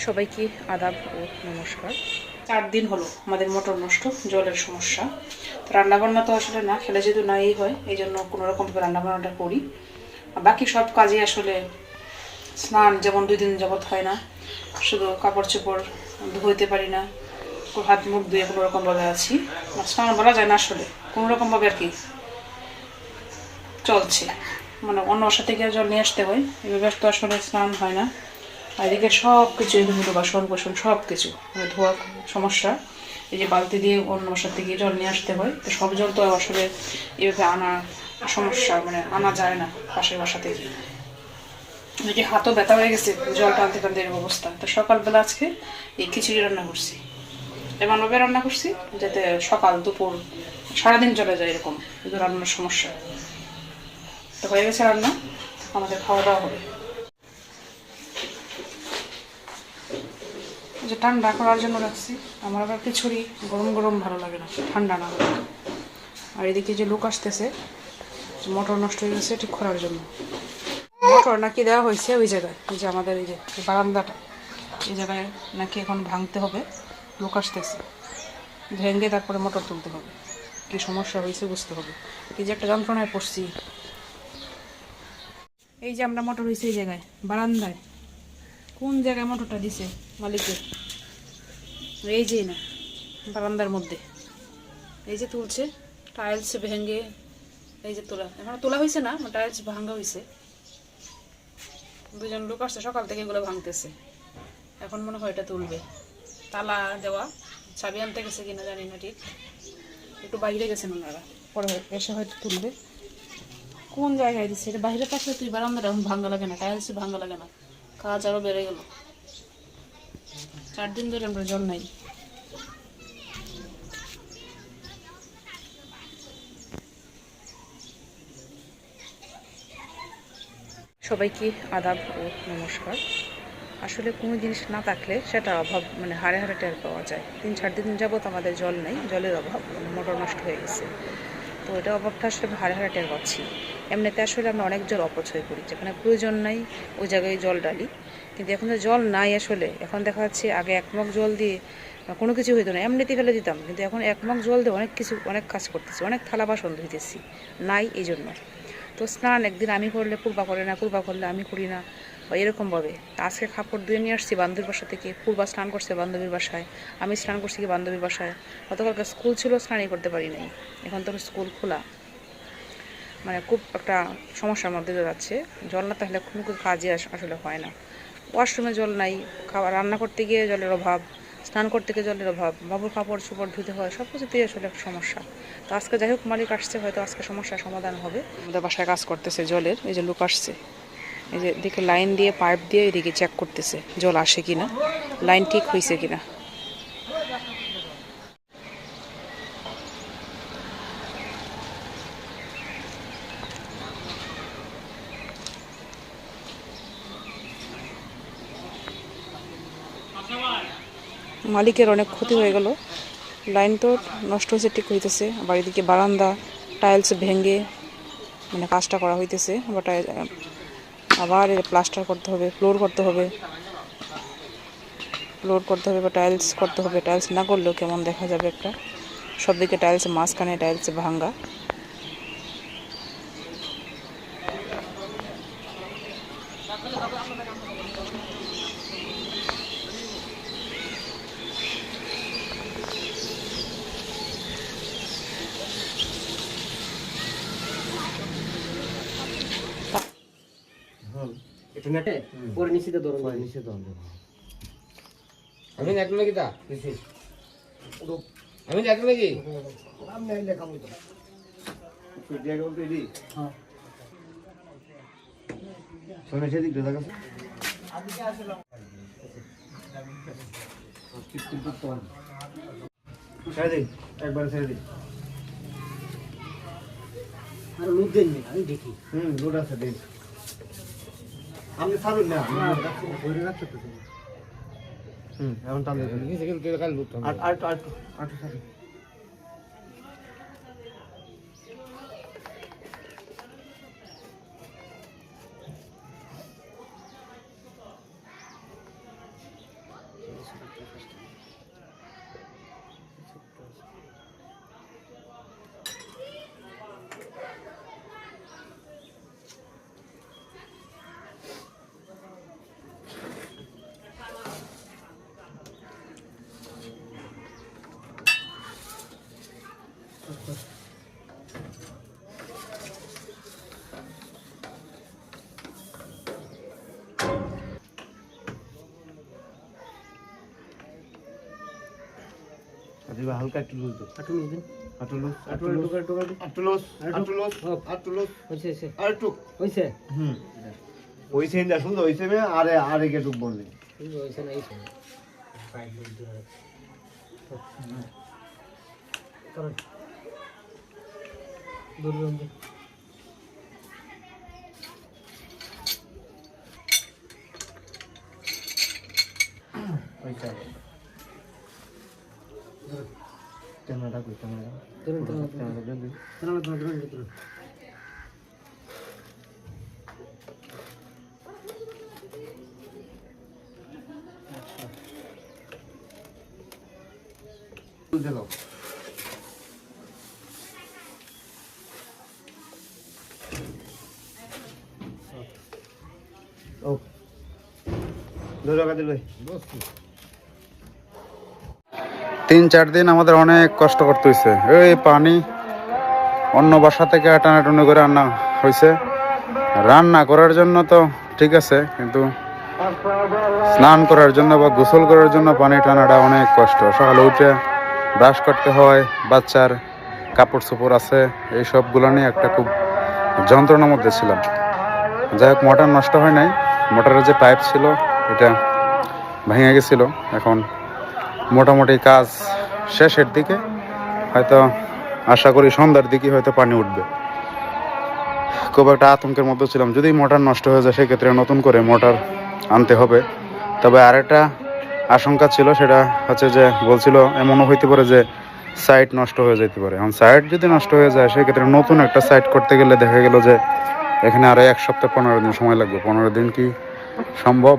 সবাইকে আদাব ও নমস্কার। 4 দিন হলো আমাদের মোটর নষ্ট, জলের সমস্যা। তো রান্নাবান্না তো আসলে না খেলে যেহেতু নাই হয়, এই জন্য কোনোরকমভাবে রান্নাবান্নাটা করি। আর বাকি সব কাজে আসলে স্নান যেমন 2 দিন যাবৎ হয় না, শুধু কাপড় চোপড় ধুইতে পারি না, হাত মুখ ধুয়ে কোনোরকমভাবে আছি। স্নান বলা যায় না আসলে, কোনোরকমভাবে আর কি চলছে। মানে অন্য বাসা থেকে জল নিয়ে আসতে হয়, এভাবে তো আসলে স্নান হয় না। আর এদিকে সব কিছু এগুলো বাসন কোসন সব কিছু মানে ধোয়া সমস্যা। এই যে বালতি দিয়ে অন্য বাসার থেকে জল নিয়ে আসতে হয়, তো সব জল তো আসলে এভাবে আনা সমস্যা, মানে আনা যায় না পাশের বাসা থেকে। এদিকে হাতও ব্যথা হয়ে গেছে জল টানতে টানতে এরকম অবস্থা। তো সকালবেলা আজকে এই খিচুড়ি রান্না করছি, এমনভাবে রান্না করছি যাতে সকাল দুপুর সারাদিন চলে যায়, এরকম কিন্তু রান্নার সমস্যা। তো হয়ে গেছে রান্না, আমাদের খাওয়া দাওয়া হবে। যে ঠান্ডা করার জন্য রাখছি, আমার আবার খিচুড়ি গরম গরম ভালো লাগে না, ঠান্ডা না। আর এদিকে যে লোক আসতেছে, মোটর নষ্ট হয়ে গেছে ঠিক করার জন্য। মোটর নাকি দেওয়া হয়েছে ওই জায়গায়, এই যে আমাদের এই যে বারান্দাটা, এই জায়গায় নাকি এখন ভাঙতে হবে। লোক আসতেছে, ভেঙে তারপরে মোটর তুলতে হবে। কি সমস্যা হয়েছে বুঝতে হবে, কি যে একটা যন্ত্রণায় পড়ছি। এই যে আমরা মোটর হয়েছে এই জায়গায় বারান্দায়, কোন জায়গায় মোটরটা দিছে মালিকের, এই যে না বারান্দার মধ্যে, এই যে তুলছে টাইলস ভেঙে, এই যে তোলা এখনো তোলা হয়েছে না, টাইলস ভাঙা হয়েছে। 2জন লোক আসছে সকাল থেকে এগুলো ভাঙতেছে, এখন মনে হয় এটা তুলবে। তালা দেওয়া, চাবি আনতে গেছে কিনা জানি না, ঠিক একটু বাইরে গেছেন ওনারা, পরে এসে হয়তো তুলবে। কোন জায়গায় দিচ্ছে এটা, বাইরে থাকলে তুই বারান্দাটা এখন ভাঙা লাগে না, টাইলস ভাঙা লাগে না, কাজ আরও বেড়ে গেল। 4 দিন ধরে আমরা জল নাই। সবাইকে আদাব ও নমস্কার। আসলে কোনো জিনিস না থাকলে সেটা অভাব মানে হাড়ে হাড়ে টের পাওয়া যায়। 3-4 দিন যাবত আমাদের জল নেই, জলের অভাব, মানে মোটর নষ্ট হয়ে গেছে। তো এটা অভাবটা আসলে হাড়ে হাড়ে টের পাচ্ছি। এমনিতে আসলে আমরা অনেক জল অপচয় করি, যেখানে প্রয়োজন নাই ওই জায়গায় জল ডালি। কিন্তু এখন তো জল নাই আসলে, এখন দেখা যাচ্ছে আগে 1 মগ জল দিয়ে কোনো কিছু হইতো না, এমনিতেই ফেলে দিতাম, কিন্তু এখন 1 মগ জল দিয়ে অনেক কিছু অনেক কাজ করতেছি, অনেক থালা বাসন ধুইতেছি, নাই এই জন্য। তো স্নান একদিন আমি করলে পূর্বা করে না, পূর্বা করলে আমি করি না, বা এরকমভাবে। আজকে কাপড় ধুয়ে নিয়ে আসছি বান্ধবীর বাসা থেকে, পূর্বা স্নান করছে বান্ধবীর বাসায়, আমি স্নান করছি কি বান্ধবীর বাসায়। গতকালকে স্কুল ছিল, স্নানই করতে পারি নাই, এখন তো স্কুল খোলা। মানে খুব একটা সমস্যার মধ্যে দিয়ে যাচ্ছে। জল না থাকলে কোনো কিছু কাজই আসলে হয় না। ওয়াশরুমে জল নাই, খাবার রান্না করতে গিয়ে জলের অভাব, স্নান করতে গিয়ে জলের অভাব, বাবুর কাপড় চোপড় ধুতে হয়, সব কিছুতেই আসলে একটা সমস্যা। তো আজকে যাই হোক মালিক আসছে, হয়তো আজকে সমস্যার সমাধান হবে। আমাদের বাসায় কাজ করতেছে জলের, এই যে লোক আসছে, এই যে এদিকে লাইন দিয়ে পাইপ দিয়ে এদিকে চেক করতেছে জল আসে কিনা, লাইন ঠিক হয়েছে কিনা। মালিকের অনেক ক্ষতি হয়ে গেল, লাইন তো নষ্ট হয়েছে ঠিক হইতেছে, আবার এদিকে বারান্দা টাইলস ভেঙে মানে কাজটা করা হইতেছে, আবার প্লাস্টার করতে হবে, ফ্লোর করতে হবে, বা টাইলস করতে হবে। টাইলস না করলেও কেমন দেখা যাবে একটা, সব দিকে টাইলস, মাঝখানে টাইলস ভাঙ্গা। একটু নেটে পরে নিচে ধরুন, নিচে ধরুন। আমি নেট নাকি তা আমি নেট নাকি আমি নাই লেখা মতো সুদিয়া বলতে দি হ্যাঁ সোনা সেদিক দাদা কাছে আজকে আসলো কিস্তি করতে হবে, ছেড়ে দিন একবার, ছেড়ে দিন। আর লোড দেন না, আমি দেখি লোড আছে দিন, আপনি ছাড়ুন না, ধরে রাখতে তো এখন টান দেবেন নিচে গেলে তেল কাল লুট আর আর আর আর ছাড়ুন। এবার হালকা একটু লুজ দাও। একটু লুজ দিন। একটু লুজ, একটু লুজ, একটু লুজ। একটু লুজ, একটু লুজ, হোক। একটু লুজ, হইছে, হইছে। আর একটু। হইছে? হইছে না, সুন্দর হইছে বে, আরে কেটুক বললে। কিন্তু হইছে না, হইছে না। পাইপ লুজ দিয়ে রাখ। করুন। দূরে রুম দিন। হইছে। ক্যামেরাটা কই, ক্যামেরা? ধরুন, ধরুন, ধরুন। ক্যামেরা দেন দিন। ধরুন, ধরুন, ধরুন, ধরুন। তুলতে দাও। ও ধরে রাখা দিল। 3-4 দিন আমাদের অনেক কষ্ট করতে হয়েছে। এই পানি অন্য বাসা থেকে টানাটুনি করে রান্না হয়েছে। রান্না করার জন্য তো ঠিক আছে, কিন্তু স্নান করার জন্য বা গোসল করার জন্য পানি টানাটা অনেক কষ্ট। সকালে উঠে ব্রাশ করতে হয়, বাচ্চার কাপড় চোপড় আছে, এই সবগুলো নিয়ে একটা খুব যন্ত্রণার মধ্যে ছিলাম। যাই হোক, মোটর নষ্ট হয় নাই। মোটরের যে পাইপ ছিল এটা ভেঙে গেছিলো। এখন মোটামুটি কাজ শেষের দিকে, হয়তো আশা করি সন্ধ্যার দিকে হয়তো পানি উঠবে। খুব একটা আতঙ্কের মধ্যে ছিলাম, যদি মোটর নষ্ট হয়ে যায় সেক্ষেত্রে নতুন করে মোটর আনতে হবে। তবে আরেকটা আশঙ্কা ছিল, সেটা হচ্ছে যে বলছিল এমনও হইতে পারে যে সাইট নষ্ট হয়ে যেতে পারে। এখন সাইট যদি নষ্ট হয়ে যায় সেক্ষেত্রে নতুন একটা সাইট করতে গেলে দেখা গেল যে এখানে আরও 1 সপ্তাহ 15 দিন সময় লাগবে। 15 দিন কি সম্ভব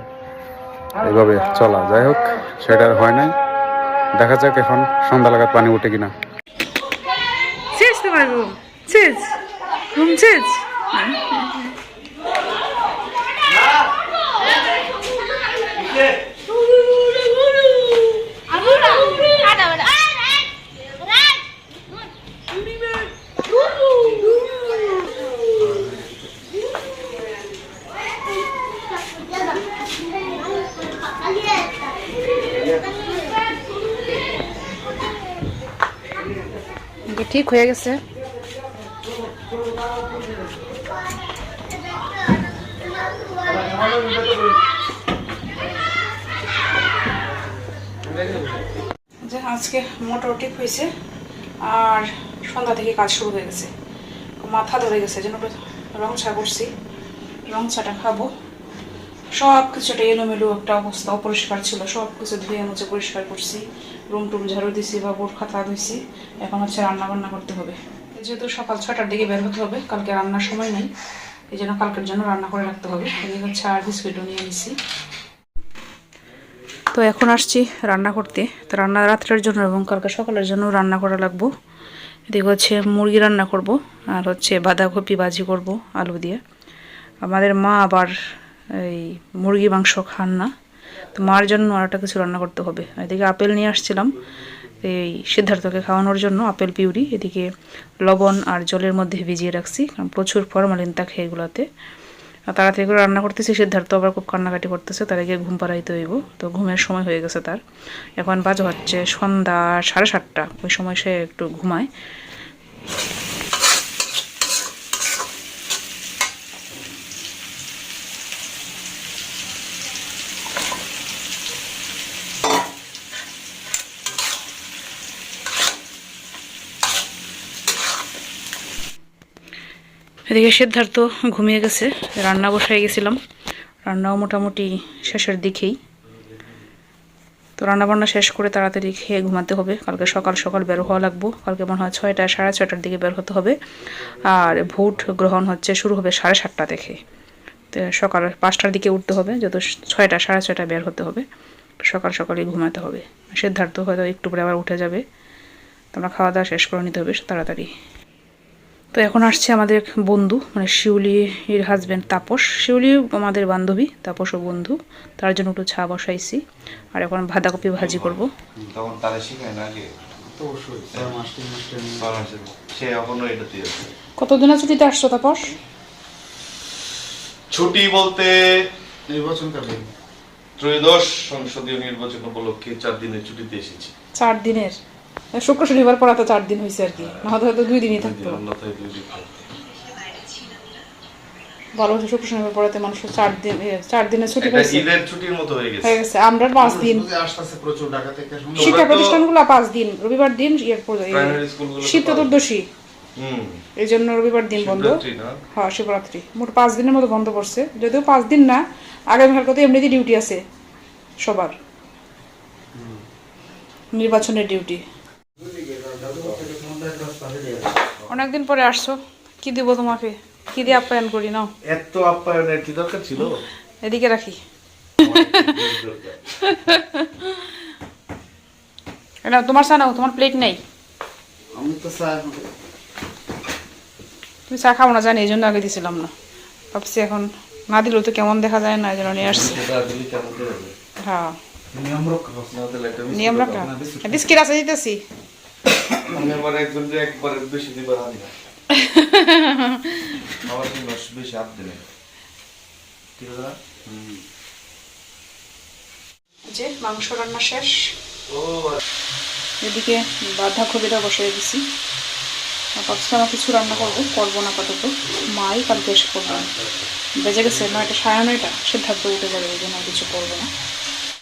এইভাবে চলা? যাই হোক, সেটা আর হয় নাই। দেখা যাক এখন সন্ধ্যা লাগাত পানি উঠে কিনা। শেষ তোমার রুম শেষ, রুম শেষ। ঠিক হয়ে গেছে। যে আজকে মোটর ঠিক হয়েছে আর সন্ধ্যা থেকে কাজ শুরু হয়ে গেছে। মাথা ধরে গেছে, যেন রং চা করছি, রং চাটা খাবো। সব কিছু একটা এলোমেলো একটা অবস্থা, অপরিষ্কার ছিল। সব কিছু ধুয়ে মুছে পরিষ্কার করছি, রুম টুম ঝাড়ু দিছি, বাবুর খাতা ধুইছি। এখন হচ্ছে রান্না বান্না করতে হবে। যেহেতু সকাল 6টার দিকে বের হতে হবে, কালকে রান্নার সময় নেই, এই জন্য কালকের জন্য রান্না করে রাখতে হবে। এদিকে হচ্ছে আর বিস্কুটও নিয়ে নিছি। তো এখন আসছি রান্না করতে। তো রান্না রাত্রের জন্য এবং কালকে সকালের জন্য রান্না করা লাগবো। এদিকে হচ্ছে মুরগি রান্না করব, আর হচ্ছে বাঁধাকপি ভাজি করব আলু দিয়ে। আমাদের মা আবার এই মুরগি মাংস খান না, তো মার জন্য আর একটা কিছু রান্না করতে হবে। এদিকে আপেল নিয়ে আসছিলাম এই সিদ্ধার্থকে খাওয়ানোর জন্য, আপেল পিউরি। এদিকে লবণ আর জলের মধ্যে ভিজিয়ে রাখছি, কারণ প্রচুর ফরমালিন থাকে এগুলাতে। তাড়াতাড়ি করে রান্না করতেছি। সিদ্ধার্থ আবার খুব কান্নাকাটি করতেছে, তার আগে ঘুম পাড়াইতে হইব। তো ঘুমের সময় হয়ে গেছে তার। এখন বাজে হচ্ছে সন্ধ্যা 7:30। ওই সময় সে একটু ঘুমায়। এদিকে সিদ্ধার্থ ঘুমিয়ে গেছে। রান্না বসাই গেছিলাম, রান্নাও মোটামুটি শেষের দিকেই। তো রান্নাবান্না শেষ করে তাড়াতাড়ি খেয়ে ঘুমাতে হবে। কালকে সকাল সকাল বের হওয়া লাগবো। কালকে মনে হয় 6টা 6:30টার দিকে বের হতে হবে। আর ভোট গ্রহণ হচ্ছে শুরু হবে 7:30 থেকে। তো সকাল 5টার দিকে উঠতে হবে, যত 6টা 6:30 বের হতে হবে। সকাল সকালই ঘুমাতে হবে। সিদ্ধার্থ হয়তো একটু পরে আবার উঠে যাবে। তোমরা খাওয়া দাওয়া শেষ করে নিতে হবে তাড়াতাড়ি। তো এখন আসছে আমাদের এক বন্ধু, মানে শিউলির হাজব্যান্ড তাপস। শিউলি আমাদের বান্ধবী, তাপসও বন্ধু। তার জন্য একটু চা বসাইছি। আর এখন বাঁধাকপি ভাজি করব। তখন তারা শিখায় না আগে সে এখনো এটাতে আছে। কতদিনের ছুটিতে আসছো তাপস? ছুটি বলতে নির্বাচনকালীন ত্রয়োদশ সংসদীয় নির্বাচন উপলক্ষে 4 দিনের ছুটিতে এসেছি। 4 দিনের? শুক্র শনিবার পড়াতে 4 দিন হয়েছে আর কি, না হয়তো 2 দিনই থাকতো। অন্যথায় 2 দিন থাকতো। ভালো হচ্ছে শুক্র শনিবার পড়াতে মানুষের 4 দিনের ছুটি একটা পাইছে, ঈদের ছুটির মতো হয়ে গেছে। হয়ে গেছে। আমরা 5 দিন, আসতেছে প্রচুর ঢাকা থেকে শিক্ষা প্রতিষ্ঠানগুলো 5 দিন, রবিবার দিন প্রাইমারি স্কুলগুলো শিব চতুর্দশী, হুম এই জন্য রবিবার দিন বন্ধ। শিবরাত্রি না? হ্যাঁ শিবরাত্রি, মোট 5 দিনের মতো বন্ধ পড়ছে, যদিও 5 দিন না, আগামীকাল তো এমনিতেই ডিউটি আছে সবার, নির্বাচনের ডিউটি। অনেকদিন পরে আসছো, কি দিব তোমাকে, কি দিয়ে আপ্যায়ন করি নাও, এত আপ্যায়নের কি দরকার ছিল? এদিকে রাখি। না তোমার চা নাও, তোমার প্লেট নেই, আমি তো চা তুমি চা খাও না জানি, এই জন্য আগে দিছিলাম না, ভাবছি এখন না দিলেও তো কেমন দেখা যায় না, এই জন্য নিয়ে আসছি। সেটা দিলি কেমন করে হবে? হ্যাঁ নিয়ম রক্ষা করছ না, তাহলে একটা নিয়ম রাখা, বিস্কিট আছে দিতেছি। আমি আবার একজন যে একবার বেশি দিবার আনি না। আমার জন্য বেশি হাত দিলে ঠিক আছে না? যে মাংস রান্না শেষ, ও এদিকে বাঁধাকপিটা বসিয়ে দিছি। ভাবছিলাম কিছু রান্না করবো না আপাতত, মাই কালকে এসে করবো। বেজে গেছে 9টা 9:30, সিদ্ধার্থ উঠে যাবে, এই জন্য কিছু করবো না।